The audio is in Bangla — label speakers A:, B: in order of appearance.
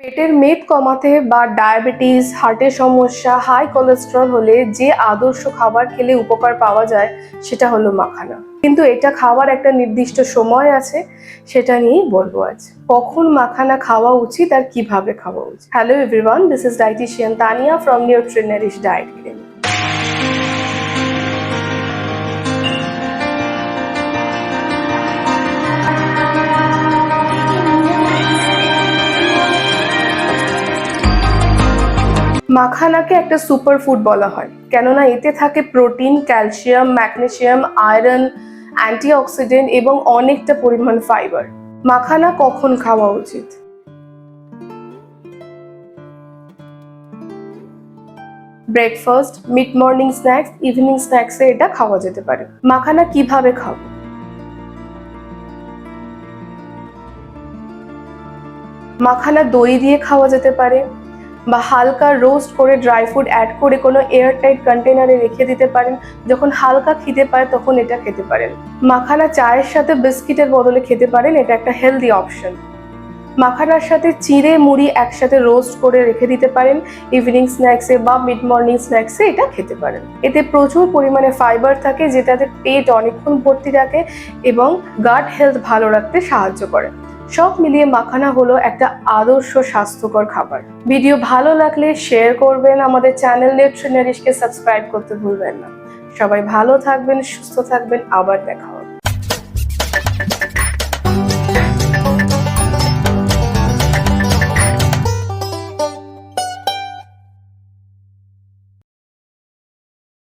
A: পেটের মেদ কমাতে বা ডায়াবেটিস, হার্টের সমস্যা, হাই কোলেস্টেরল হলে যে আদর্শ খাবার খেলে উপকার পাওয়া যায় সেটা হলো মাখানা। কিন্তু এটা খাওয়ার একটা নির্দিষ্ট সময় আছে, সেটা নিয়েই বলবো আজ। কখন মাখানা খাওয়া উচিত আর কিভাবে খাওয়া উচিত। Hello everyone, this is dietitian Tania from Nutrinourish diet clinic. মাখানাকে একটা সুপার ফুড বলা হয়, কেননা এতে থাকে protein, calcium, magnesium, iron, antioxidant এবং অনেকটা পরিমাণ ফাইবার। মাখানা কখন খাওয়া উচিত? Breakfast, mid morning snacks, evening স্ন্যাক্সে এটা খাওয়া যেতে পারে। মাখানা কিভাবে খাবো? মাখানা দই দিয়ে খাওয়া যেতে পারে, বা হালকা রোস্ট করে ড্রাই ফ্রুট অ্যাড করে কোনো এয়ারটাইট কন্টেনারে রেখে দিতে পারেন। যখন হালকা খিদে পায় তখন এটা খেতে পারেন। মাখানা চায়ের সাথে বিস্কিটের বদলে খেতে পারেন, এটা একটা হেলদি অপশন। মাখানার সাথে চিড়ে মুড়ি একসাথে রোস্ট করে রেখে দিতে পারেন, ইভিনিং স্ন্যাক্সে বা মিড মর্নিং স্ন্যাক্সে এটা খেতে পারেন। এতে প্রচুর পরিমাণে ফাইবার থাকে, যেটাতে পেট অনেকক্ষণ ভর্তি থাকে এবং গাট হেলথ ভালো রাখতে সাহায্য করে। সব মিলিয়ে মাখানা হলো একটা আদর্শ স্বাস্থ্যকর খাবার। ভিডিও ভালো লাগলে শেয়ার করবেন, আমাদের চ্যানেল নিউট্রিনারিশকে সাবস্ক্রাইব করতে ভুলবেন না। সবাই ভালো থাকবেন, সুস্থ থাকবেন, আবার দেখা হবে।